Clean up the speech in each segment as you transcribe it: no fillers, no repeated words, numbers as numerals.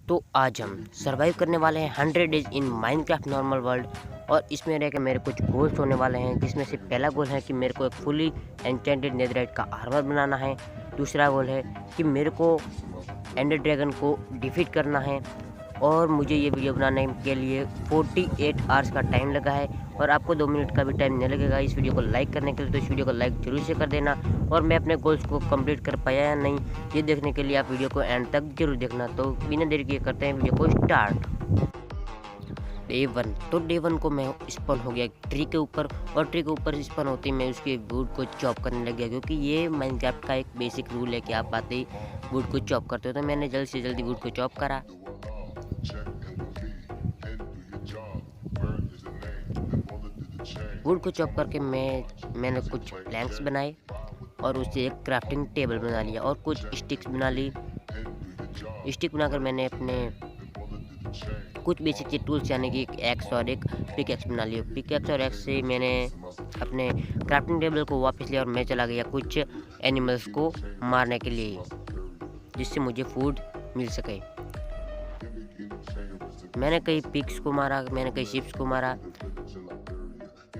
तो आज हम सरवाइव करने वाले हैं 100 days in Minecraft normal world. और इसमें रह के मेरे कुछ गोल्स होने वाले हैं, जिसमें से पहला गोल है कि मेरे को एक फुली एन्चेंटेड नेदरराइट का आर्मर बनाना है। दूसरा गोल है कि मेरे को एंडर ड्रैगन को डिफीट करना है। और मुझे ये वीडियो बनाने के लिए 48 आवर्स का टाइम लगा है, और आपको 2 मिनट का भी टाइम नहीं लगेगा इस वीडियो को लाइक करने के लिए। तो इस वीडियो को लाइक जरूर से कर देना। और मैं अपने गोल्स को कंप्लीट कर पाया या नहीं, ये देखने के लिए आप वीडियो को एंड तक जरूर देखना। तो बिना देरी किए करते हैं वीडियो को स्टार्ट। डे 1। तो डे 1 को मैं स्पन हो गया ट्री के ऊपर, और ट्री के ऊपर स्पन होते ही मैं उसके वुड को चॉप करने लग गया, क्योंकि ये माइनक्राफ्ट का एक बेसिक रूल है कि आप आते ही वुड को चॉप करते हो। तो मैंने जल्द से जल्दी वुड को चॉप करा। वुड को चॉप करके मैंने कुछ प्लैंक्स बनाए, और उससे एक क्राफ्टिंग टेबल बना लिया, और कुछ स्टिक्स बना ली। स्टिक बनाकर मैंने अपने कुछ बेसिक से टूल्स यानी कि एक एक्स और एक पिक एक्स बना लिया। पिक एक्स और एक्स से मैंने अपने क्राफ्टिंग टेबल को वापस लिया, और मैं चला गया कुछ एनिमल्स को मारने के लिए, जिससे मुझे फूड मिल सके। मैंने कई पिग्स को मारा, मैंने कई शिप्स को मारा,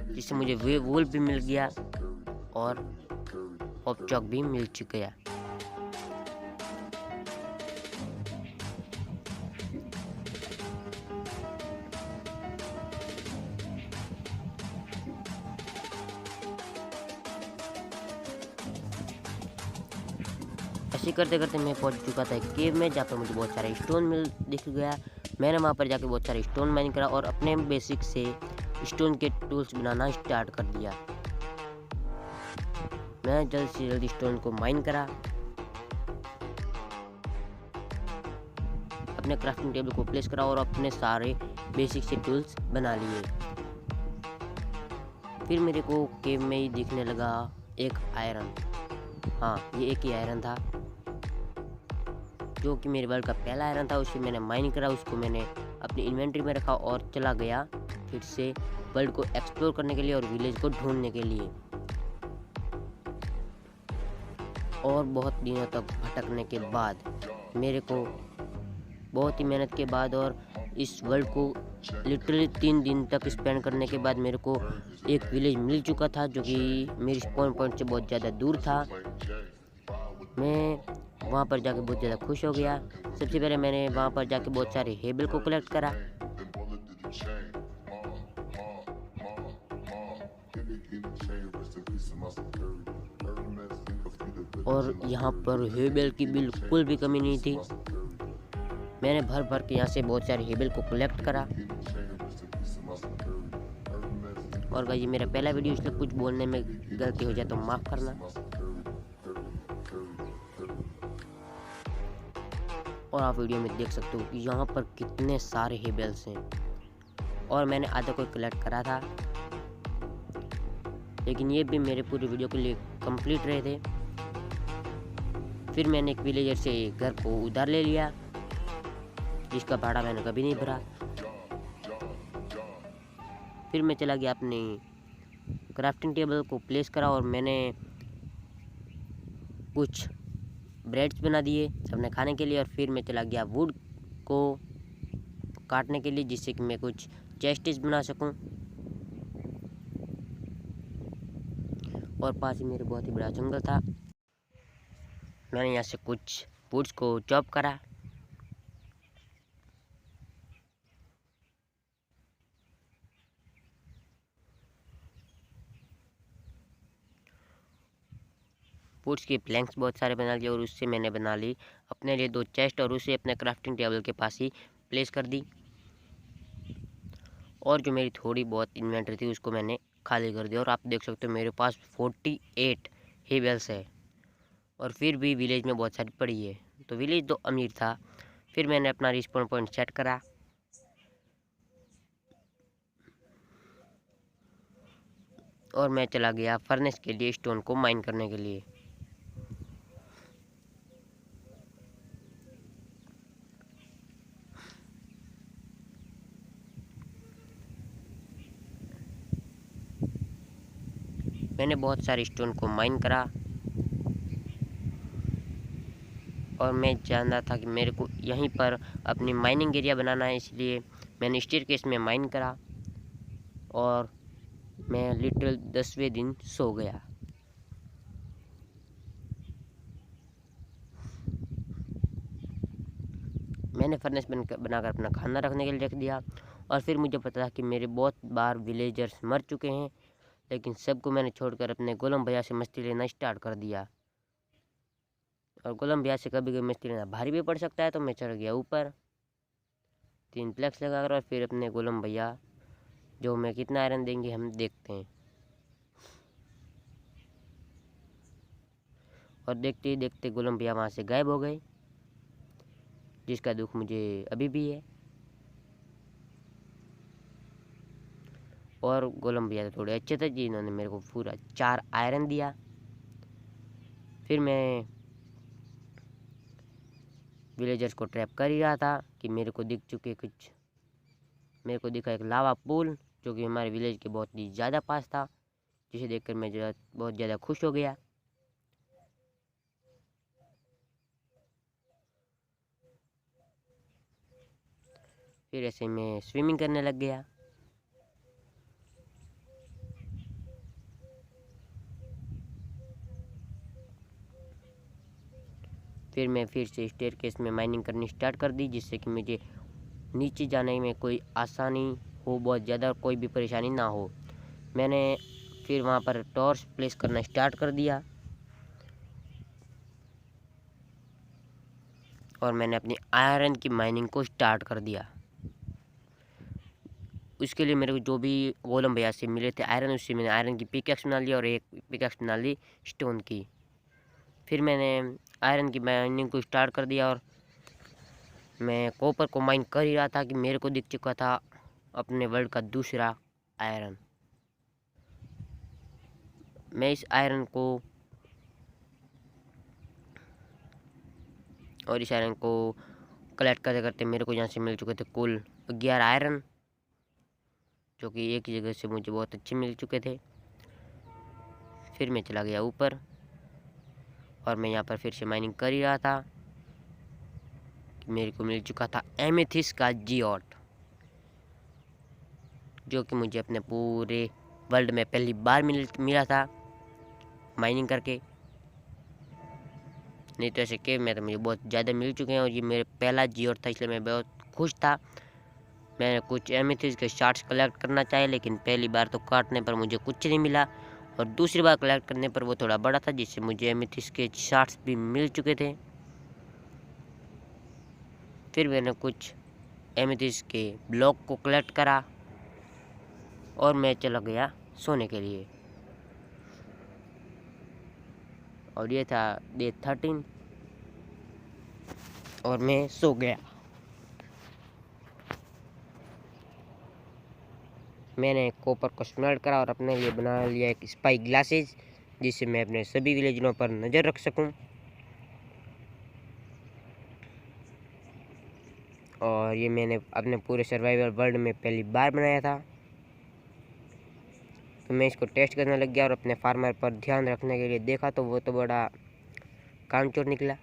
जिससे मुझे वूल भी मिल गया और हॉप चॉक भी मिल गया। ऐसे करते करते मैं पहुंच चुका था एक केव में, जहाँ पर मुझे बहुत सारे स्टोन मिल दिख गया। मैंने वहाँ पर जाके बहुत सारे स्टोन माइन करा, और अपने बेसिक से स्टोन के टूल्स बनाना स्टार्ट कर दिया। मैं जल्द से जल्द स्टोन को माइन करा, अपने क्राफ्टिंग टेबल को प्लेस करा, और अपने सारे बेसिक से टूल्स बना लिए। फिर मेरे को केव में ही दिखने लगा एक आयरन। हाँ, ये एक ही आयरन था, जो कि मेरे वर्ल्ड का पहला आयरन था। उसे मैंने माइन करा, उसको मैंने अपनी इन्वेंट्री में रखा, और चला गया फिर से वर्ल्ड को एक्सप्लोर करने के लिए और विलेज को ढूंढने के लिए। और बहुत दिनों तक भटकने के बाद मेरे को बहुत ही मेहनत के बाद, और इस वर्ल्ड को लिटरली 3 दिन तक स्पेंड करने के बाद मेरे को एक विलेज मिल चुका था, जो कि मेरी स्पॉन पॉइंट से बहुत ज़्यादा दूर था। मैं वहाँ पर जाके बहुत ज़्यादा खुश हो गया। सबसे पहले मैंने वहाँ पर जाके बहुत सारे हेबल को कलेक्ट करा, और यहाँ पर हेबल की बिल्कुल भी कमी नहीं थी। मैंने भर भर के यहाँ से बहुत सारे हेबल को कलेक्ट करा। और भाई, ये मेरा पहला वीडियो, इसलिए कुछ बोलने में गलती हो जाए तो माफ़ करना। और आप वीडियो में देख सकते हो कि यहाँ पर कितने सारे हेबल्स हैं, और मैंने आधा कोई कलेक्ट करा था, लेकिन ये भी मेरे पूरे वीडियो के लिए कंप्लीट रहे थे। फिर मैंने एक विलेजर से घर को उधार ले लिया, जिसका भाड़ा मैंने कभी नहीं भरा। फिर मैं चला गया अपनी क्राफ्टिंग टेबल को प्लेस करा, और मैंने कुछ ब्रेड्स बना दिए सबने खाने के लिए। और फिर मैं चला गया वुड को काटने के लिए, जिससे कि मैं कुछ चेस्टिस बना सकूं। और पास ही मेरे बहुत ही बड़ा जंगल था। मैंने यहाँ से कुछ वुड्स को चॉप करा, वुड्स के प्लैंक्स बहुत सारे बना लिए, और उससे मैंने बना ली अपने लिए 2 चेस्ट, और उसे अपने क्राफ्टिंग टेबल के पास ही प्लेस कर दी। और जो मेरी थोड़ी बहुत इन्वेंटरी थी उसको मैंने खाली कर दिया। और आप देख सकते हो मेरे पास 48 हेबल्स है, और फिर भी विलेज में बहुत सारी पड़ी है। तो विलेज तो अमीर था। फिर मैंने अपना रिस्पॉन पॉइंट सेट करा, और मैं चला गया फर्नेस के लिए स्टोन को माइन करने के लिए। मैंने बहुत सारे स्टोन को माइन करा, और मैं जान रहा था कि मेरे को यहीं पर अपनी माइनिंग एरिया बनाना है, इसलिए मैंने स्टेयरकेस में माइन करा और मैं लिटरल 10वें दिन सो गया। मैंने फर्नेस बनाकर अपना खाना रखने के लिए रख दिया और फिर मुझे पता था कि मेरे बहुत बार विलेजर्स मर चुके हैं, लेकिन सबको मैंने छोड़कर अपने गोलम भैया से मस्ती लेना स्टार्ट कर दिया। और गोलम भैया से कभी कभी मस्ती लेना भारी भी पड़ सकता है, तो मैं चढ़ गया ऊपर 3 प्लेक्स लगाकर और फिर अपने गोलम भैया जो मैं कितना आयरन देंगे हम देखते हैं। और देखते ही देखते गोलम भैया वहाँ से गायब हो गए, जिसका दुख मुझे अभी भी है। और गोलम भैया तो थोड़े अच्छे थे जी, इन्होंने मेरे को पूरा 4 आयरन दिया। फिर मैं विलेजर्स को ट्रैप कर ही रहा था कि मेरे को दिखा एक लावा पूल जो कि हमारे विलेज के बहुत ही ज़्यादा पास था, जिसे देखकर मैं बहुत ज़्यादा खुश हो गया। फिर ऐसे मैं स्विमिंग करने लग गया। फिर मैं फिर से स्टेयरकेस में माइनिंग करनी स्टार्ट कर दी, जिससे कि मुझे नीचे जाने में कोई आसानी हो, बहुत ज़्यादा कोई भी परेशानी ना हो। मैंने फिर वहाँ पर टॉर्च प्लेस करना स्टार्ट कर दिया और मैंने अपनी आयरन की माइनिंग को स्टार्ट कर दिया। उसके लिए मेरे को जो भी गोलम भैया से मिले थे आयरन, उससे मैंने आयरन की पिकैक्स बना ली और एक पिकैक्स बना ली स्टोन की। फिर मैंने आयरन की माइनिंग को स्टार्ट कर दिया और मैं कॉपर को माइन कर ही रहा था कि मेरे को दिख चुका था अपने वर्ल्ड का दूसरा आयरन। मैं इस आयरन को कलेक्ट करते करते मेरे को यहाँ से मिल चुके थे कुल 11 आयरन, जो कि एक ही जगह से मुझे बहुत अच्छे मिल चुके थे। फिर मैं चला गया ऊपर और मैं यहाँ पर फिर से माइनिंग कर ही रहा था कि मेरे को मिल चुका था एमेथिस्ट का जियोट, जो कि मुझे अपने पूरे वर्ल्ड में पहली बार मिला था माइनिंग करके। नहीं तो ऐसे केव में तो मुझे बहुत ज़्यादा मिल चुके हैं और ये मेरा पहला जियोट था, इसलिए मैं बहुत खुश था। मैंने कुछ एमेथिस्ट के शार्ट्स कलेक्ट करना चाहे, लेकिन पहली बार तो काटने पर मुझे कुछ नहीं मिला और दूसरी बार कलेक्ट करने पर वो थोड़ा बड़ा था, जिससे मुझे एमेथिस्ट के शार्ट्स भी मिल चुके थे। फिर मैंने कुछ एमेथिस्ट के ब्लॉक को कलेक्ट करा और मैं चला गया सोने के लिए। और ये था डे 13 और मैं सो गया। मैंने कॉपर को स्मेल्ट करा और अपने लिए बना लिया एक स्पाई ग्लासेस, जिससे मैं अपने सभी विलेजरों पर नज़र रख सकूं। और ये मैंने अपने पूरे सर्वाइवल वर्ल्ड में पहली बार बनाया था, तो मैं इसको टेस्ट करने लग गया और अपने फार्मर पर ध्यान रखने के लिए देखा तो वो तो बड़ा कामचोर निकला।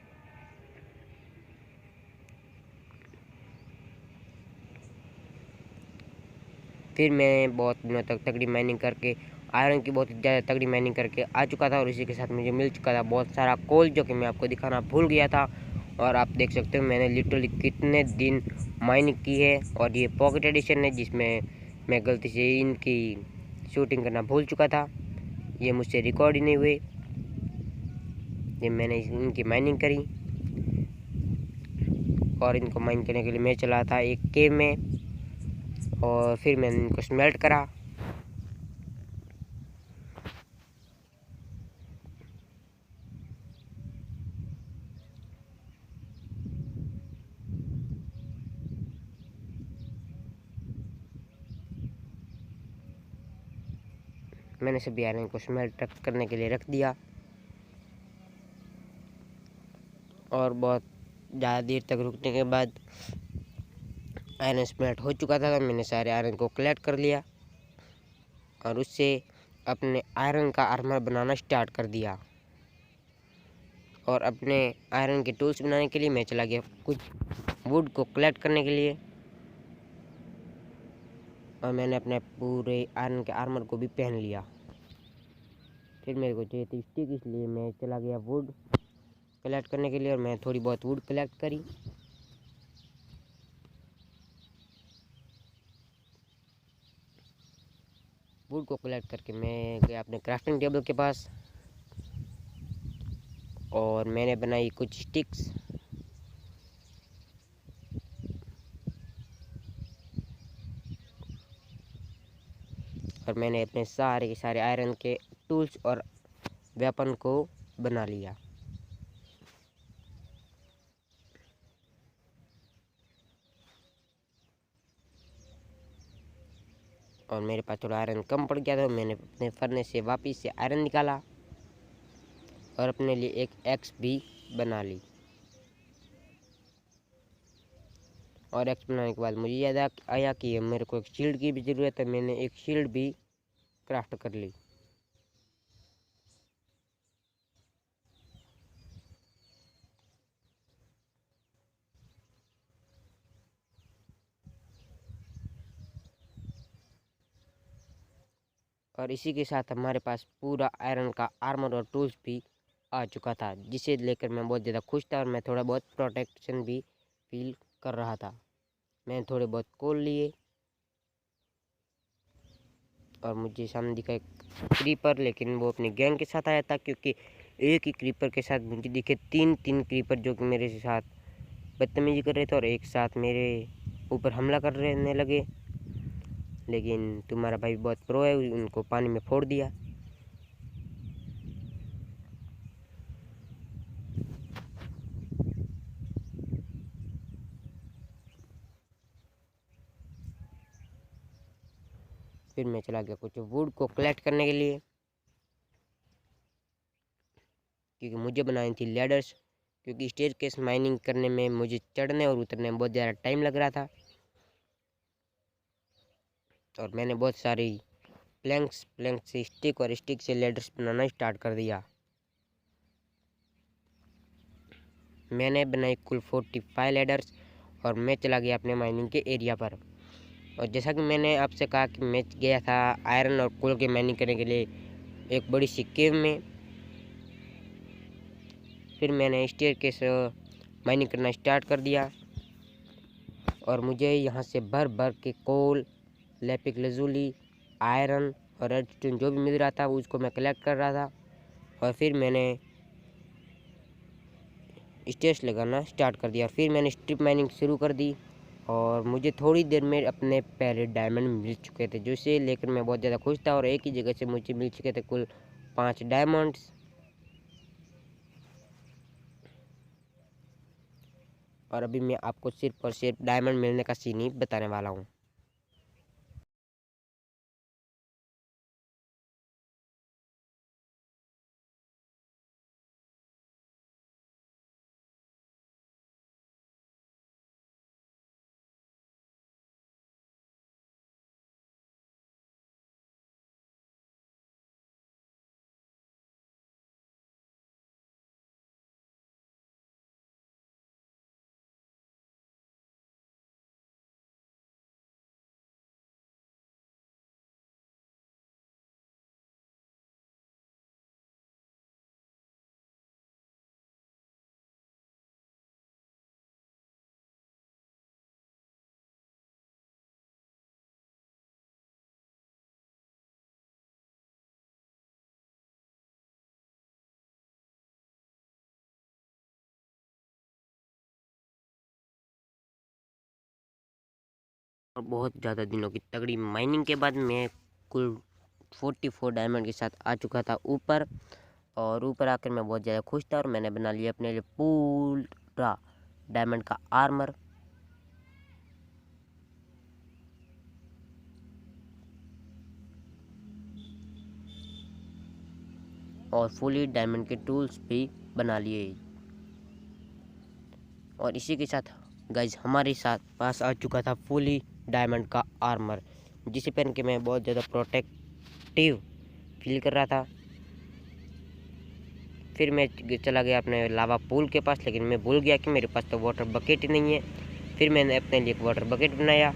फिर मैं बहुत दिनों तक तगड़ी माइनिंग करके आयरन की बहुत ज़्यादा तगड़ी माइनिंग करके आ चुका था और इसी के साथ मुझे मिल चुका था बहुत सारा कोल, जो कि मैं आपको दिखाना भूल गया था। और आप देख सकते हो मैंने लिटरली कितने दिन माइनिंग की है। और ये पॉकेट एडिशन है, जिसमें मैं गलती से इनकी शूटिंग करना भूल चुका था, ये मुझसे रिकॉर्ड ही नहीं हुए। ये मैंने इनकी माइनिंग करी और इनको माइन करने के लिए मैं चला था एक केव में और फिर मैंने इनको स्मेल्ट करा। मैंने सभी आयरन को स्मेल्ट करने के लिए रख दिया और बहुत ज़्यादा देर तक रुकने के बाद आयरन स्मेल्ट हो चुका था, तो मैंने सारे आयरन को कलेक्ट कर लिया और उससे अपने आयरन का आर्मर बनाना स्टार्ट कर दिया। और अपने आयरन के टूल्स बनाने के लिए मैं चला गया कुछ वुड को कलेक्ट करने के लिए। और मैंने अपने पूरे आयरन के आर्मर को भी पहन लिया। फिर मेरे को चाहिए थी स्टिक, इसलिए मैं चला गया वुड कलेक्ट करने के लिए और मैं थोड़ी बहुत वुड कलेक्ट करी। वुड को कलेक्ट करके मैं गया अपने क्राफ्टिंग टेबल के पास और मैंने बनाई कुछ स्टिक्स। और मैंने अपने सारे के सारे आयरन के टूल्स और वेपन को बना लिया। और मेरे पास थोड़ा आयरन कम पड़ गया था, मैंने अपने फर्नेस से वापस से आयरन निकाला और अपने लिए एक एक्स भी बना ली। और एक्स बनाने के बाद मुझे याद आया कि मेरे को एक शील्ड की भी ज़रूरत है। मैंने एक शील्ड भी क्राफ्ट कर ली। और इसी के साथ हमारे पास पूरा आयरन का आर्मर और टूल्स भी आ चुका था, जिसे लेकर मैं बहुत ज़्यादा खुश था और मैं थोड़ा बहुत प्रोटेक्शन भी फील कर रहा था। मैंने थोड़े बहुत कोल लिए और मुझे सामने दिखा एक क्रीपर, लेकिन वो अपनी गैंग के साथ आया था, क्योंकि एक ही क्रीपर के साथ मुझे दिखे तीन क्रीपर जो कि मेरे साथ बदतमीजी कर रहे थे और एक साथ मेरे ऊपर हमला करने लगे। लेकिन तुम्हारा भाई बहुत प्रो है, उनको पानी में फोड़ दिया। फिर मैं चला गया कुछ वुड को कलेक्ट करने के लिए, क्योंकि मुझे बनानी थी लैडर्स, क्योंकि स्टेयरकेस माइनिंग करने में मुझे चढ़ने और उतरने में बहुत ज़्यादा टाइम लग रहा था। और मैंने बहुत सारी प्लैंक्स से स्टिक और स्टिक से लैडर्स बनाना स्टार्ट कर दिया। मैंने बनाई कुल 45 लैडर्स और मैं चला गया अपने माइनिंग के एरिया पर। और जैसा कि मैंने आपसे कहा कि मैं गया था आयरन और कोल के माइनिंग करने के लिए एक बड़ी सी केव में। फिर मैंने स्टेयरकेस माइनिंग करना स्टार्ट कर दिया और मुझे यहाँ से भर भर के कोल, लैपिक लजूली, आयरन और रेडस्टोन जो भी मिल रहा था उसको मैं कलेक्ट कर रहा था। और फिर मैंने स्टेयर्स लगाना स्टार्ट कर दिया और फिर मैंने स्ट्रिप माइनिंग शुरू कर दी। और मुझे थोड़ी देर में अपने पहले डायमंड मिल चुके थे, जिसे लेकर मैं बहुत ज़्यादा खुश था। और एक ही जगह से मुझे मिल चुके थे कुल 5 डायमंड्स। और अभी मैं आपको सिर्फ और सिर्फ डायमंड मिलने का सीन ही बताने वाला हूँ। और बहुत ज़्यादा दिनों की तगड़ी माइनिंग के बाद मैं कुल 44 डायमंड के साथ आ चुका था ऊपर। और ऊपर आकर मैं बहुत ज़्यादा खुश था और मैंने बना लिया अपने लिए पूरा डायमंड का आर्मर। और फुली डायमंड के टूल्स भी बना लिए। और इसी के साथ गाइज हमारे साथ पास आ चुका था फुली डायमंड का आर्मर, जिसे पहन के मैं बहुत ज़्यादा प्रोटेक्टिव फील कर रहा था। फिर मैं चला गया अपने लावा पूल के पास, लेकिन मैं भूल गया कि मेरे पास तो वाटर बकेट ही नहीं है। फिर मैंने अपने लिए एक वाटर बकेट बनाया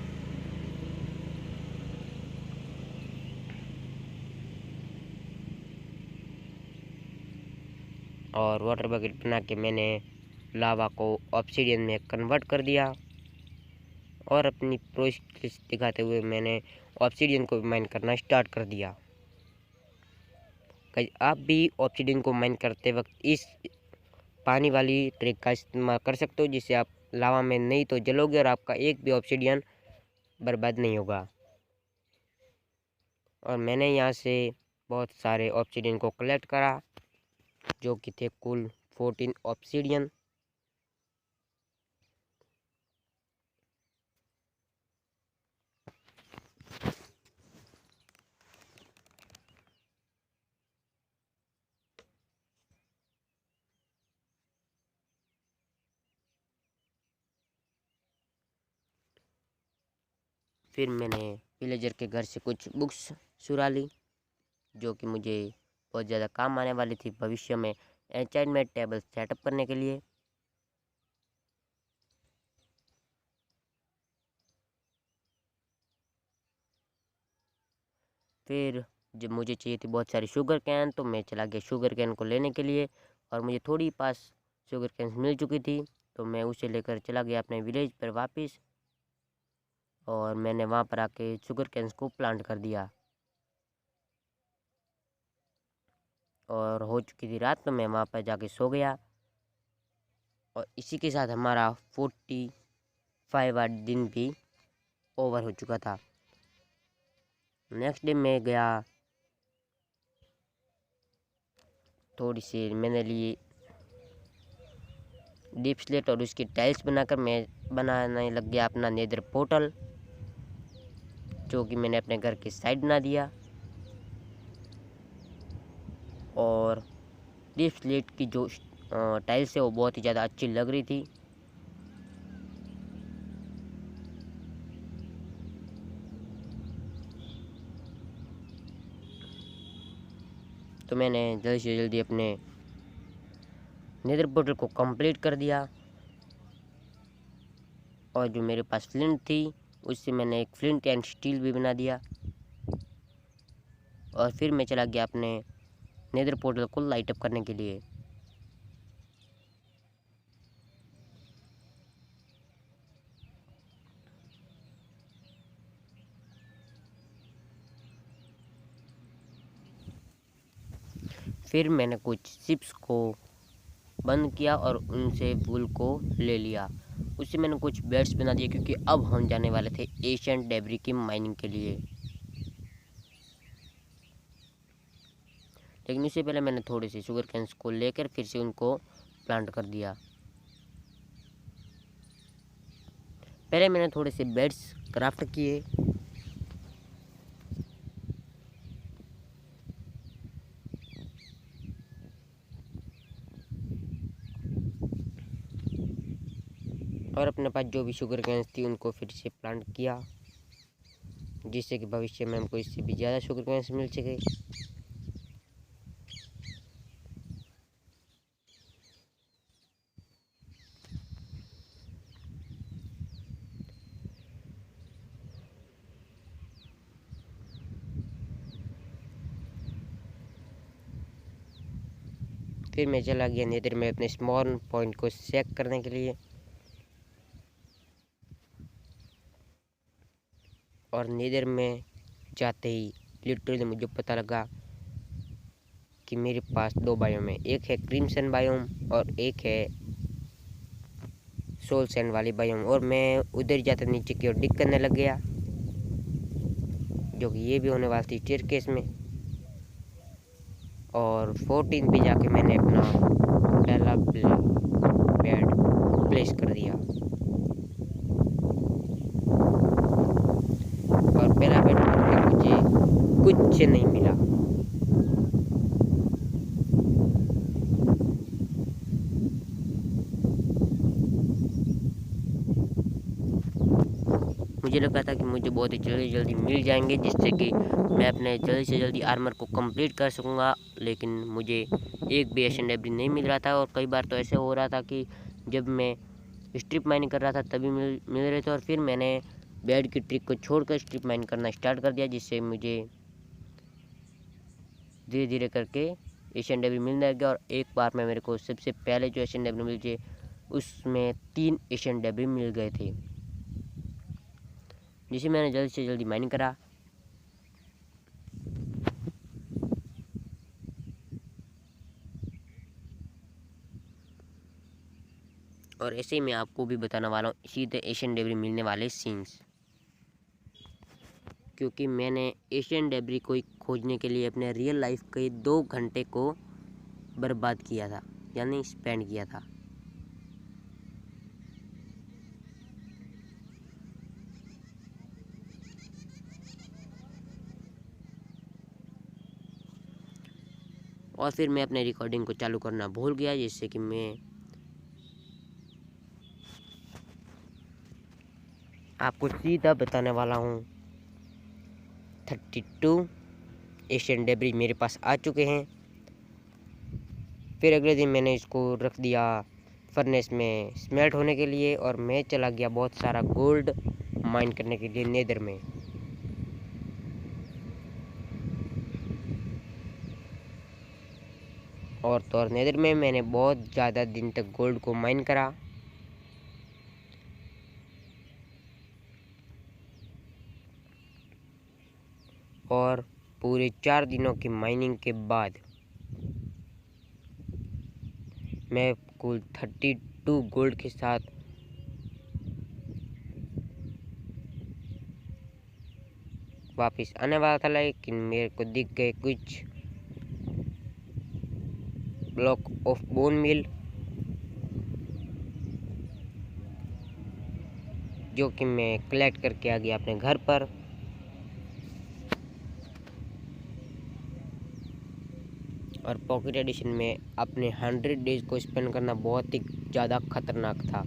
और वाटर बकेट बना के मैंने लावा को ऑब्सीडियन में कन्वर्ट कर दिया और अपनी प्रोग्रेस दिखाते हुए मैंने ऑब्सीडियन को माइन करना स्टार्ट कर दिया। आप भी ऑब्सीडियन को माइन करते वक्त इस पानी वाली ट्रिक का इस्तेमाल कर सकते हो, जिससे आप लावा में नहीं तो जलोगे और आपका एक भी ऑब्सीडियन बर्बाद नहीं होगा। और मैंने यहाँ से बहुत सारे ऑब्सीडियन को कलेक्ट करा, जो कि थे कुल 14 ऑब्सीडियन। फिर मैंने विलेजर के घर से कुछ बुक्स चुरा ली, जो कि मुझे बहुत ज़्यादा काम आने वाली थी भविष्य में एन्चेंटमेंट टेबल सेटअप करने के लिए। फिर जब मुझे चाहिए थी बहुत सारी शुगर कैन, तो मैं चला गया शुगर कैन को लेने के लिए और मुझे थोड़ी पास शुगर कैन मिल चुकी थी, तो मैं उसे लेकर चला गया अपने विलेज पर वापस और मैंने वहाँ पर आके शुगर कैन्स को प्लांट कर दिया। और हो चुकी थी रात, तो मैं वहाँ पर जाके सो गया और इसी के साथ हमारा 45वां दिन भी ओवर हो चुका था। नेक्स्ट डे मैं गया, थोड़ी सी मैंने ली डीप स्लेट और उसकी टाइल्स बनाकर मैं बनाने लग गया अपना नेदर पोर्टल, जो कि मैंने अपने घर की साइड बना दिया। और डीप स्लेट की जो टाइल्स है वो बहुत ही ज़्यादा अच्छी लग रही थी। तो मैंने जल्दी से जल्दी अपने नेदर पोर्टल को कंप्लीट कर दिया और जो मेरे पास फ्लिंट थी उससे मैंने एक फ्लिंट एंड स्टील भी बना दिया। और फिर मैं चला गया अपने नेदर पोर्टल को लाइट अप करने के लिए। फिर मैंने कुछ शिप्स को बंद किया और उनसे वूल को ले लिया। उससे मैंने कुछ बेड्स बना दिए, क्योंकि अब हम जाने वाले थे एशियन डेब्री की माइनिंग के लिए। लेकिन इससे पहले मैंने थोड़े से शुगर कैन्स को लेकर फिर से उनको प्लांट कर दिया। पहले मैंने थोड़े से बेड्स क्राफ्ट किए और अपने पास जो भी शुगर कैन्स थी उनको फिर से प्लांट किया, जिससे कि भविष्य में हमको इससे भी ज़्यादा शुगर कैन्स मिल सके। फिर मैं चला गया नेदर में अपने स्मॉल पॉइंट को चेक करने के लिए और नेदर में जाते ही लिटरली मुझे पता लगा कि मेरे पास दो बायोम है, एक है क्रिम्सन बायोम और एक है सोल सैंड वाली बायोम। और मैं उधर जाता नीचे की ओर डिग करने लग गया, जो कि ये भी होने वाली थी स्टेयरकेस में। और 14 पे जाके मैंने अपना पहला बेड प्लेस कर दिया और पहला बेड में मुझे कुछ नहीं मिला। मुझे लगा था कि मुझे बहुत ही जल्दी मिल जाएंगे, जिससे कि मैं अपने जल्दी से जल्दी आर्मर को कंप्लीट कर सकूंगा लेकिन मुझे एक भी एशियन डेब्री नहीं मिल रहा था। और कई बार तो ऐसे हो रहा था कि जब मैं स्ट्रिप माइनिंग कर रहा था तभी मिल रहे थे, और फिर मैंने बेड की ट्रिक को छोड़कर स्ट्रिप माइन करना स्टार्ट कर दिया, जिससे मुझे धीरे धीरे करके एशियन डेब्री मिलने लग गया। और एक बार में मेरे को सबसे पहले जो एशियन डेब्री मिली उसमें 3 एशियन डेब्री मिल गए थे, जिसे मैंने जल्दी से जल्दी माइनिंग करा। और ऐसे ही मैं आपको भी बताने वाला हूँ सीधे एशियन डेब्री मिलने वाले सीन्स, क्योंकि मैंने एशियन डेब्री को खोजने के लिए अपने रियल लाइफ के 2 घंटे को बर्बाद किया था, यानी स्पेंड किया था। और फिर मैं अपने रिकॉर्डिंग को चालू करना भूल गया, जिससे कि मैं आपको सीधा बताने वाला हूँ 32 एशियन डेब्री मेरे पास आ चुके हैं। फिर अगले दिन मैंने इसको रख दिया फर्नेस में स्मेल्ट होने के लिए, और मैं चला गया बहुत सारा गोल्ड माइन करने के लिए नेदर में। और नेदर में मैंने बहुत ज़्यादा दिन तक गोल्ड को माइन करा। और पूरे 4 दिनों की माइनिंग के बाद मैं कुल 32 गोल्ड के साथ वापस आने वाला था, लेकिन मेरे को दिख गए कुछ ब्लॉक ऑफ बोन मिल, जो कि मैं कलेक्ट करके आ गया अपने घर पर। और पॉकेट एडिशन में अपने 100 डेज को स्पेंड करना बहुत ही ज़्यादा खतरनाक था।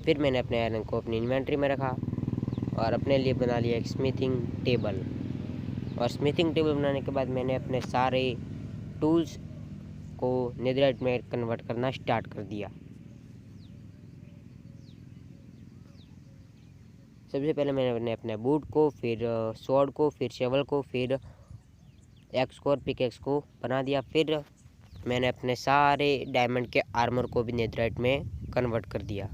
फिर मैंने अपने आयरन को अपनी इन्वेंट्री में रखा और अपने लिए बना लिया एक स्मिथिंग टेबल। और स्मिथिंग टेबल बनाने के बाद मैंने अपने सारे टूल्स को नेदराइट में कन्वर्ट करना स्टार्ट कर दिया। सबसे पहले मैंने अपने बूट को, फिर स्वॉर्ड को, फिर शेवल को, फिर एक्स को और पिकेक्स को बना दिया। फिर मैंने अपने सारे डायमंड के आर्मर को भी नेदराइट में कन्वर्ट कर दिया।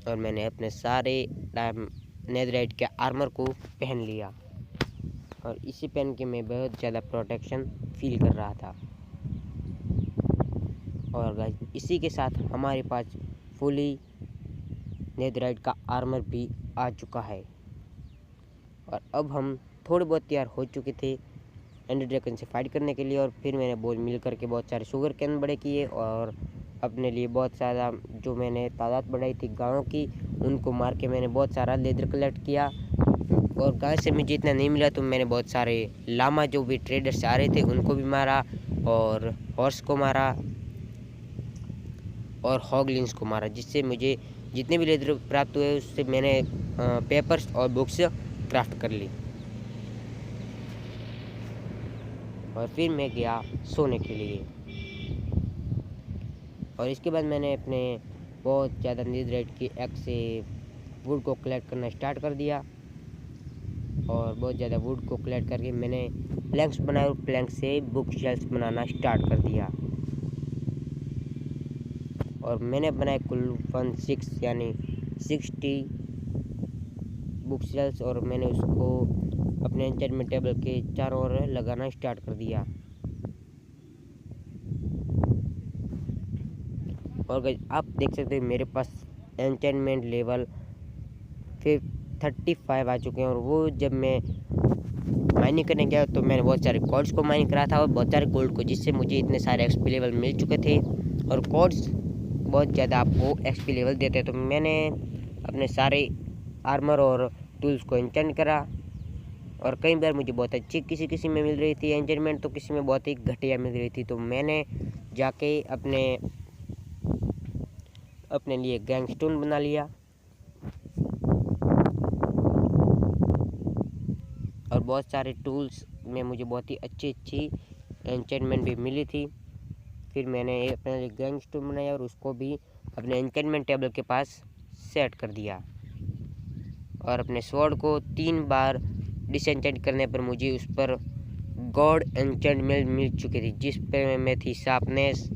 और मैंने अपने सारे नेदराइट के आर्मर को पहन लिया, और इसे पहन के मैं बहुत ज़्यादा प्रोटेक्शन फील कर रहा था। और गाइस, इसी के साथ हमारे पास फुली नेदराइट का आर्मर भी आ चुका है। और अब हम थोड़े बहुत तैयार हो चुके थे एंडर ड्रैगन से फाइट करने के लिए। और फिर मैंने बोल मिल करके बहुत सारे शुगर कैन बड़े किए, और अपने लिए बहुत सारा जो मैंने तादाद बढ़ाई थी गायों की, उनको मार के मैंने बहुत सारा लेदर कलेक्ट किया। और गाय से मुझे इतना नहीं मिला तो मैंने बहुत सारे लामा जो भी ट्रेडर्स आ रहे थे उनको भी मारा, और हॉर्स को मारा, और हॉगलिंग्स को मारा, जिससे मुझे जितने भी लेदर प्राप्त हुए उससे मैंने पेपर्स और बुक्स क्राफ्ट कर ली। और फिर मैं गया सोने के लिए। और इसके बाद मैंने अपने बहुत ज़्यादा नेदराइट की एक्स से वुड को कलेक्ट करना स्टार्ट कर दिया। और बहुत ज़्यादा वुड को कलेक्ट करके मैंने प्लैंक्स बनाए, और प्लैंक से बुक शेल्फ्स बनाना स्टार्ट कर दिया। और मैंने बनाए कुल 16 यानी 60 बुक शेल्फ्स, और मैंने उसको अपने एन्चेंटमेंट टेबल के चारों ओर लगाना स्टार्ट कर दिया। और आप देख सकते हैं मेरे पास एन्चेंटमेंट लेवल 35 आ चुके हैं। और वो जब मैं माइनिंग करने गया तो मैंने बहुत सारे कॉर्ड्स को माइन करा था और बहुत सारे गोल्ड को, जिससे मुझे इतने सारे एक्सपी लेवल मिल चुके थे। और कॉर्ड्स बहुत ज़्यादा आपको एक्सपी लेवल देते हैं, तो मैंने अपने सारे आर्मर और टूल्स को एन्चेंट करा। और कई बार मुझे बहुत अच्छी किसी किसी में मिल रही थी एंचेंटमेंट, तो किसी में बहुत ही घटिया मिल रही थी। तो मैंने जाके अपने लिए गैंगस्टोन बना लिया और बहुत सारे टूल्स में मुझे बहुत ही अच्छी एंचेंटमेंट भी मिली थी। फिर मैंने अपने लिए गैंगस्टोन बनाया और उसको भी अपने एंचेंटमेंट टेबल के पास सेट कर दिया। और अपने स्वॉर्ड को 3 बार डिसएंचेंट करने पर मुझे उस पर गॉड एंचेंटमेंट मिल चुकी थी, जिस पर मैं थी शार्पनेस,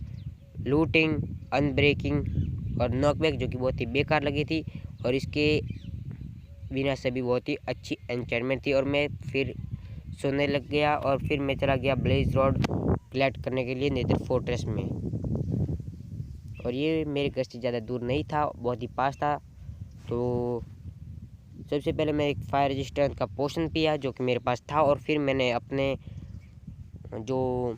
लूटिंग, अनब्रेकिंग और नॉकबैक, जो कि बहुत ही बेकार लगी थी। और इसके बिना सभी बहुत ही अच्छी एंचेंटमेंट थी। और मैं फिर सोने लग गया और फिर मैं चला गया ब्लेज रॉड कलेक्ट करने के लिए नेदर फोर्ट्रेस में। और ये मेरे घर से ज़्यादा दूर नहीं था, बहुत ही पास था। तो सबसे पहले मैं एक फायर रेजिस्टेंस का पोशन पिया जो कि मेरे पास था, और फिर मैंने अपने जो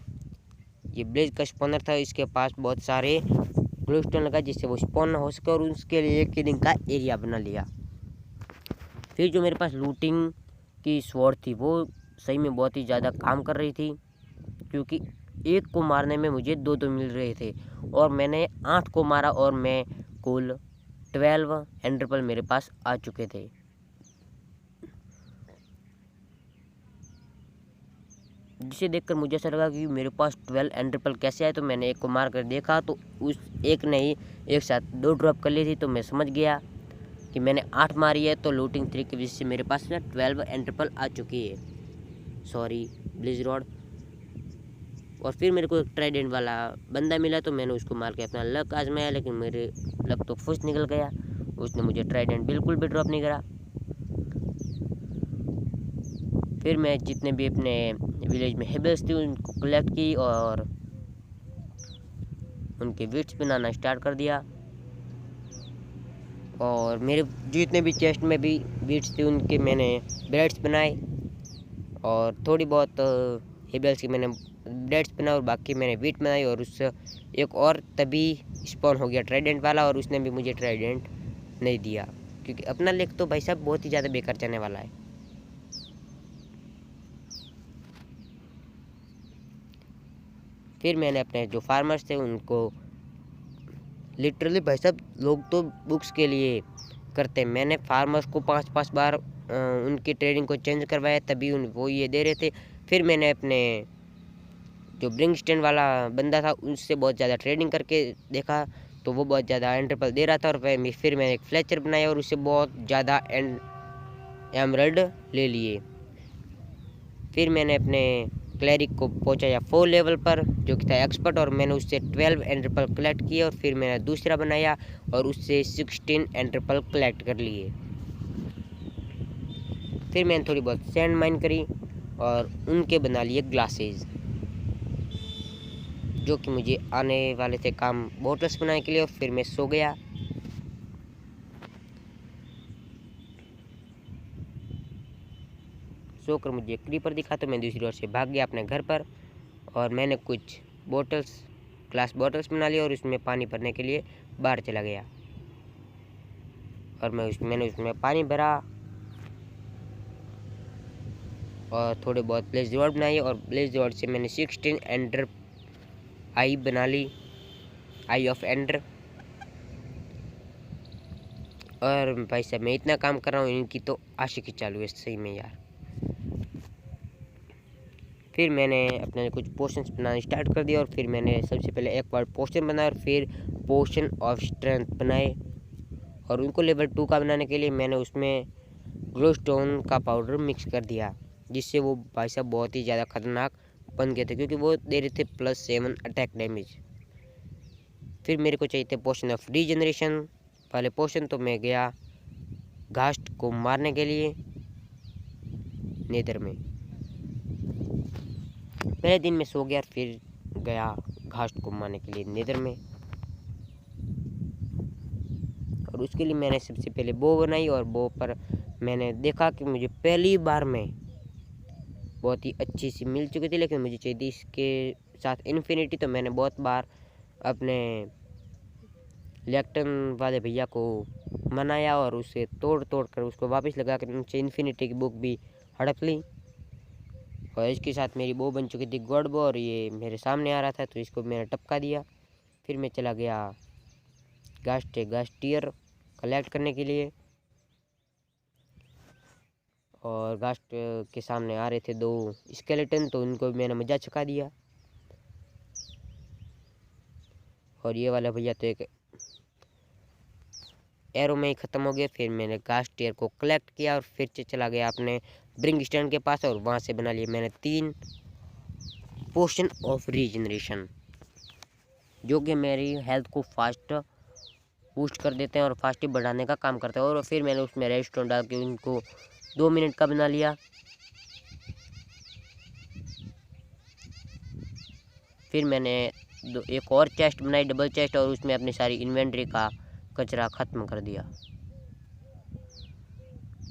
ये ब्लेज का स्पॉनर था इसके पास बहुत सारे ग्लूस्टोन लगा जिससे वो स्पॉन हो सके, और उसके लिए किलिंग का एरिया बना लिया। फिर जो मेरे पास लूटिंग की स्वॉर्ड थी वो सही में बहुत ही ज़्यादा काम कर रही थी, क्योंकि एक को मारने में मुझे 2 मिल रहे थे और मैंने 8 को मारा और मैं कुल 12 एंडरपल मेरे पास आ चुके थे। जिसे देखकर मुझे ऐसा लगा कि मेरे पास 12 एंडरपल कैसे आए। तो मैंने एक को मार कर देखा तो उस एक ने ही एक साथ 2 ड्रॉप कर ली थी। तो मैं समझ गया कि मैंने 8 मारी है, तो लूटिंग 3 की वजह से मेरे पास ना 12 एंडरपल आ चुकी है। Sorry blaze rod. और फिर मेरे को एक ट्राइडेंट वाला बंदा मिला, तो मैंने उसको मार के अपना लक आजमाया, लेकिन मेरे लक तो फुस निकल गया। उसने मुझे ट्राइडेंट बिल्कुल भी ड्रॉप नहीं करा। फिर मैं जितने भी अपने विलेज में हेबल्स थी उनको कलेक्ट की और उनके विट्स बनाना स्टार्ट कर दिया। और मेरे जितने भी चेस्ट में भी विट्स थे उनके मैंने ब्रेड्स बनाए, और थोड़ी बहुत हेबल्स की मैंने ब्रेड्स बनाए और बाकी मैंने वीट बनाई। और उससे एक और तभी स्पॉन हो गया ट्राइडेंट वाला, और उसने भी मुझे ट्राइडेंट नहीं दिया, क्योंकि अपना लेक तो भाई साहब बहुत ही ज़्यादा बेकार जाने वाला है। फिर मैंने अपने जो फार्मर्स थे उनको लिटरली भाई साहब, लोग तो बुक्स के लिए करते हैं, मैंने फार्मर्स को 5-5 बार उनकी ट्रेडिंग को चेंज करवाया, तभी वो ये दे रहे थे। फिर मैंने अपने जो ब्रिंगस्टन वाला बंदा था उससे बहुत ज़्यादा ट्रेडिंग करके देखा, तो वो बहुत ज़्यादा एंडरपल दे रहा था। और फिर मैंने एक फ्लेचर बनाया और उससे बहुत ज़्यादा एमरल्ड ले लिए। फिर मैंने अपने क्लैरिक को पहुंचाया 4 लेवल पर जो कि था एक्सपर्ट, और मैंने उससे 12 एंडरपल कलेक्ट किए। और फिर मैंने दूसरा बनाया और उससे 16 एंडरपल कलेक्ट कर लिए। फिर मैंने थोड़ी बहुत सैंड माइन करी और उनके बना लिए ग्लासेस, जो कि मुझे आने वाले थे काम बोटल्स बनाने के लिए। और फिर मैं सो गया। सोकर मुझे एक क्रीपर दिखा, तो मैं दूसरी ओर से भाग गया अपने घर पर, और मैंने कुछ बोटल्स ग्लास बोटल्स बना लिया और उसमें पानी भरने के लिए बाहर चला गया। और मैंने उसमें पानी भरा और थोड़े बहुत ब्लेज रॉड बनाई, और ब्लेज रॉड से मैंने 16 एंडर आई बना ली, आई ऑफ एंडर। और भाई साहब मैं इतना काम कर रहा हूँ, इनकी तो आशिकी चालू है सही में यार। फिर मैंने अपने कुछ पोशंस बनाना स्टार्ट कर दिया, और फिर मैंने सबसे पहले एक बार पोशन बनाया और फिर पोशन ऑफ स्ट्रेंथ बनाए। और उनको लेवल 2 का बनाने के लिए मैंने उसमें ग्लोस्टोन का पाउडर मिक्स कर दिया, जिससे वो भाई साहब बहुत ही ज़्यादा खतरनाक बन गए थे, क्योंकि वो दे रहे थे +7 अटैक डैमेज। फिर मेरे को चाहिए थे पोशन ऑफ रीजनरेशन वाले पोशन, तो मैं गया घास्ट को मारने के लिए नेदर में। पहले दिन में सो गया और फिर गया घास्ट को मारने के लिए नेदर में। और उसके लिए मैंने सबसे पहले बो बनाई, और बो पर मैंने देखा कि मुझे पहली बार में बहुत ही अच्छी सी मिल चुकी थी, लेकिन मुझे चाहिए थी इसके साथ इन्फिनिटी। तो मैंने बहुत बार अपने लेक्टन वाले भैया को मनाया और उसे तोड़ कर उसको वापस लगा कर उनसे इन्फिनिटी की बुक भी हड़प ली। और इसके साथ मेरी बो बन चुकी थी गॉड बो, और ये मेरे सामने आ रहा था तो इसको मैंने टपका दिया। फिर मैं चला गया घास टीयर कलेक्ट करने के लिए, और घास के सामने आ रहे थे 2 स्केलेटन, तो उनको मैंने मजा चखा दिया। और ये वाला भैया तो एक एरो में ही ख़त्म हो गया। फिर मैंने घास टीयर को कलेक्ट किया और फिर से चला गया अपने ब्रिंग स्टैंड के पास, और वहाँ से बना लिए मैंने 3 पोशन ऑफ रीजनरेशन, जो कि मेरी हेल्थ को फास्ट बूस्ट कर देते हैं और फास्टिव बढ़ाने का काम करते हैं। और फिर मैंने उसमें रेस्टोरेंट डाल के उनको 2 मिनट का बना लिया। फिर मैंने एक और चेस्ट बनाई, डबल चेस्ट, और उसमें अपनी सारी इन्वेंट्री का कचरा ख़त्म कर दिया।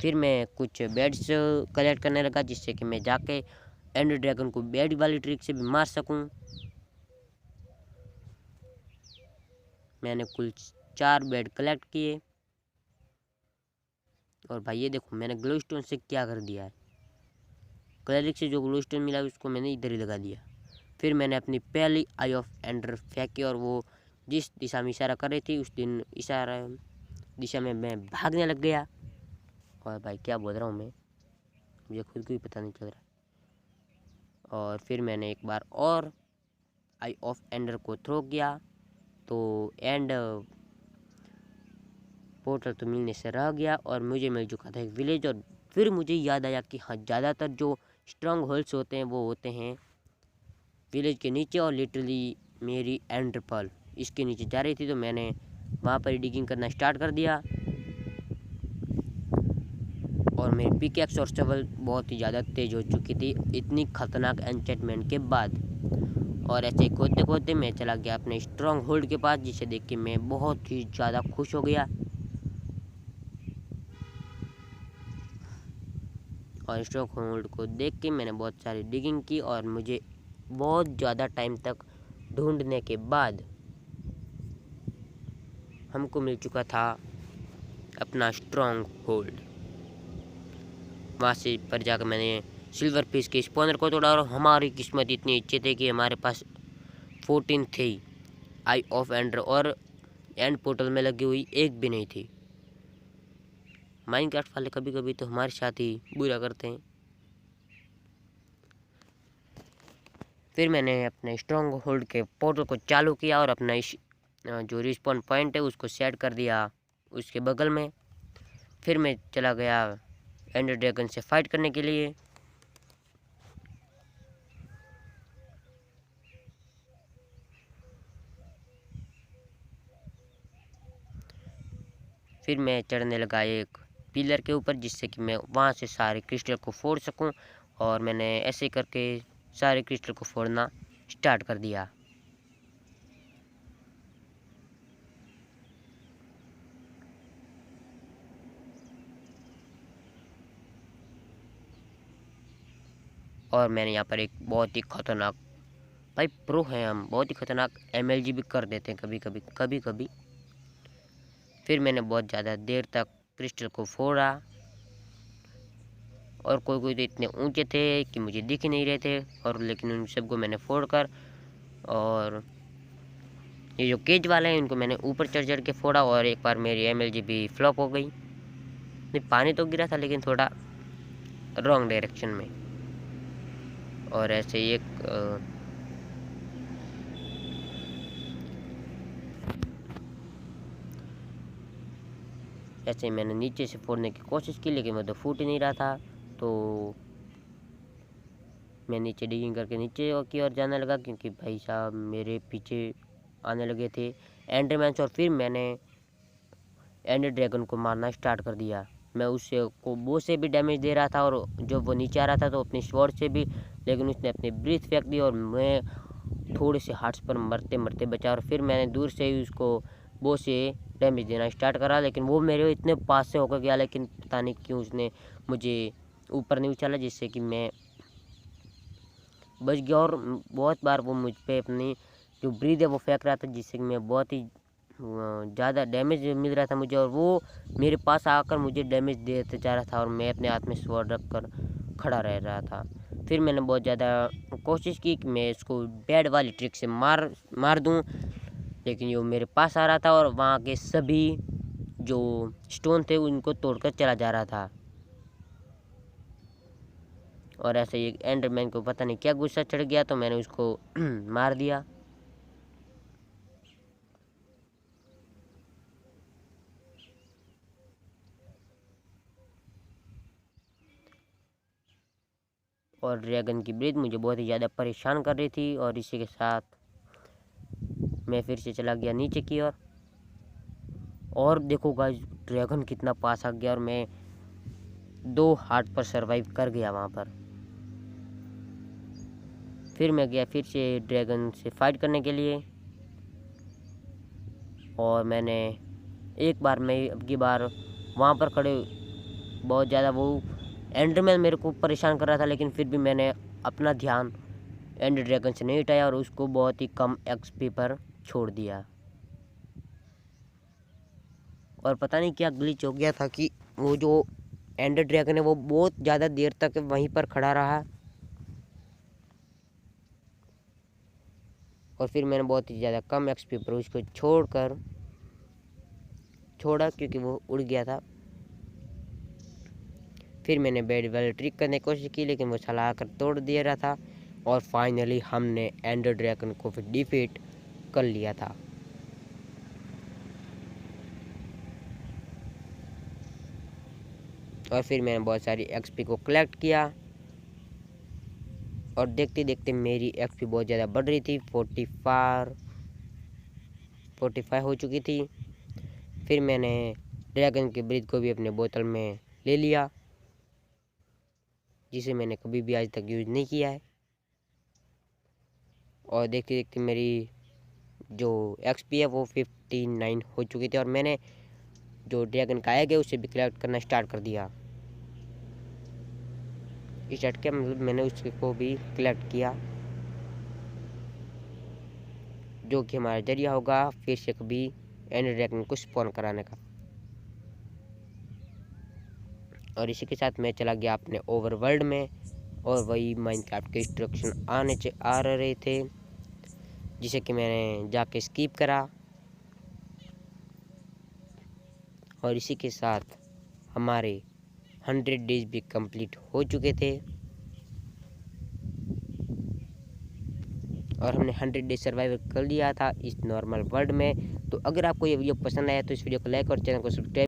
फिर मैं कुछ बेड्स कलेक्ट करने लगा, जिससे कि मैं जाके एंडर ड्रैगन को बेड वाली ट्रिक से भी मार सकूं। मैंने कुल 4 बेड कलेक्ट किए। और भाई ये देखो मैंने ग्लो स्टोन से क्या कर दिया है, क्लरिक से जो ग्लो स्टोन मिला उसको मैंने इधर ही लगा दिया। फिर मैंने अपनी पहली आई ऑफ एंडर फेंकी, और वो जिस दिशा में इशारा कर रही थी उस दिन इशारा दिशा में मैं भागने लग गया। और भाई क्या बोल रहा हूँ मैं, मुझे खुद को भी पता नहीं चल रहा। और फिर मैंने एक बार और आई ऑफ एंडर को थ्रो किया, तो एंड पोर्टल तो मिलने से रह गया और मुझे मिल चुका था एक विलेज। और फिर मुझे याद आया कि हाँ, ज़्यादातर जो स्ट्रॉन्ग होल्ड्स होते हैं वो होते हैं विलेज के नीचे, और लिटरली मेरी एंडर पर्ल इसके नीचे जा रही थी, तो मैंने वहाँ पर डिगिंग करना स्टार्ट कर दिया। और मेरी पिकैक्स और शवल बहुत ही ज़्यादा तेज़ हो चुकी थी इतनी खतरनाक एन्चेंटमेंट के बाद। और ऐसे ही खोदते खोदते मैं चला गया अपने स्ट्रॉन्ग होल्ड के पास, जिसे देख के मैं बहुत ही ज़्यादा खुश हो गया। और स्ट्रॉन्ग होल्ड को देख के मैंने बहुत सारी डिगिंग की, और मुझे बहुत ज़्यादा टाइम तक ढूंढने के बाद हमको मिल चुका था अपना स्ट्रॉन्ग होल्ड। वहाँ से पर जाकर मैंने सिल्वर फिश के स्पॉनर को तोड़ा, और हमारी किस्मत इतनी अच्छी थी कि हमारे पास 14 थी आई ऑफ एंडर, और एंड पोर्टल में लगी हुई एक भी नहीं थी। माइनक्राफ्ट वाले कभी कभी तो हमारे साथ ही बुरा करते हैं। फिर मैंने अपने स्ट्रॉन्ग होल्ड के पोर्टल को चालू किया और अपना जो रिस्पॉन पॉइंट है उसको सेट कर दिया उसके बगल में। फिर मैं चला गया एंडर ड्रैगन से फाइट करने के लिए। फिर मैं चढ़ने लगा एक पिलर के ऊपर, जिससे कि मैं वहाँ से सारे क्रिस्टल को फोड़ सकूं, और मैंने ऐसे करके सारे क्रिस्टल को फोड़ना स्टार्ट कर दिया। और मैंने यहाँ पर एक बहुत ही खतरनाक, भाई प्रो हैं हम, बहुत ही खतरनाक MLG भी कर देते हैं कभी कभी। फिर मैंने बहुत ज़्यादा देर तक क्रिस्टल को फोड़ा, और कोई तो इतने ऊंचे थे कि मुझे दिख ही नहीं रहे थे, और लेकिन उन सबको मैंने फोड़कर, और ये जो केज वाले हैं इनको मैंने ऊपर चढ़ के फोड़ा। और एक बार मेरी MLG भी फ्लॉप हो गई। नहीं, पानी तो गिरा था लेकिन थोड़ा रॉन्ग डायरेक्शन में। और ऐसे ही एक ऐसे मैंने नीचे से फोड़ने की कोशिश की, लेकिन वो तो फूट ही नहीं रहा था। तो मैं नीचे डिगिंग करके नीचे की ओर जाने लगा, क्योंकि भाई साहब मेरे पीछे आने लगे थे एंडरमैन्स। और फिर मैंने एंडर ड्रैगन को मारना स्टार्ट कर दिया। मैं उससे को बो से भी डैमेज दे रहा था, और जब वो नीचे आ रहा था तो अपनी स्वॉर्ड से भी, लेकिन उसने अपनी ब्रीथ फेंक दी और मैं थोड़े से हार्ट्स पर मरते मरते बचा। और फिर मैंने दूर से ही उसको बो से डैमेज देना स्टार्ट करा, लेकिन वो मेरे इतने पास से होकर गया, लेकिन पता नहीं क्यों उसने मुझे ऊपर नहीं उछाला, जिससे कि मैं बच गया। और बहुत बार वो मुझ पर अपनी जो ब्रीथ है वो फेंक रहा था, जिससे कि मैं बहुत ही ज़्यादा डैमेज मिल रहा था मुझे, और वो मेरे पास आकर मुझे डैमेज देते जा रहा था, और मैं अपने हाथ में स्वॉर्ड रख कर खड़ा रह रहा था। फिर मैंने बहुत ज़्यादा कोशिश की कि मैं इसको बैड वाली ट्रिक से मार दूं, लेकिन ये मेरे पास आ रहा था और वहाँ के सभी जो स्टोन थे उनको तोड़कर चला जा रहा था। और ऐसे ही एंडरमैन को पता नहीं क्या गुस्सा चढ़ गया, तो मैंने उसको मार दिया। और ड्रैगन की ब्रीथ मुझे बहुत ही ज़्यादा परेशान कर रही थी, और इसी के साथ मैं फिर से चला गया नीचे की ओर। और देखो गाइस, ड्रैगन कितना पास आ गया और मैं 2 हार्ट पर सरवाइव कर गया वहाँ पर। फिर मैं गया फिर से ड्रैगन से फाइट करने के लिए, और मैंने एक बार में अब की बार वहाँ पर खड़े बहुत ज़्यादा वो एंडरमैन मेरे को परेशान कर रहा था, लेकिन फिर भी मैंने अपना ध्यान एंडर ड्रैगन से नहीं हटाया और उसको बहुत ही कम एक्सपी पर छोड़ दिया। और पता नहीं क्या ग्लिच हो गया था कि वो जो एंडर ड्रैगन है वो बहुत ज़्यादा देर तक वहीं पर खड़ा रहा, और फिर मैंने बहुत ही ज़्यादा कम एक्सपी पर उसको छोड़ा क्योंकि वो उड़ गया था। फिर मैंने बैड वाली ट्रिक करने की कोशिश की, लेकिन वो चला कर तोड़ दे रहा था, और फाइनली हमने एंडर ड्रैगन को फिर डिफीट कर लिया था। और फिर मैंने बहुत सारी एक्सपी को कलेक्ट किया, और देखते देखते मेरी एक्सपी बहुत ज़्यादा बढ़ रही थी, 45 हो चुकी थी। फिर मैंने ड्रैगन की ब्रीथ को भी अपने बोतल में ले लिया, जिसे मैंने कभी भी आज तक यूज़ नहीं किया है। और देखते देखते मेरी जो एक्सपी है वो 59 हो चुकी थी, और मैंने जो ड्रैगन का एग है उसे भी कलेक्ट करना स्टार्ट कर दिया। मतलब मैंने उसको भी कलेक्ट किया, जो कि हमारा जरिया होगा फिर से कभी एंडर ड्रैगन को स्पॉन कराने का। और इसी के साथ मैं चला गया अपने ओवरवर्ल्ड में, और वही माइनक्राफ्ट के इंस्ट्रक्शन आ रहे थे, जिसे कि मैंने जाके स्किप करा। और इसी के साथ हमारे 100 डेज भी कंप्लीट हो चुके थे, और हमने 100 डेज सर्वाइव कर लिया था इस नॉर्मल वर्ल्ड में। तो अगर आपको ये वीडियो पसंद आया तो इस वीडियो को लाइक और चैनल को सब्सक्राइब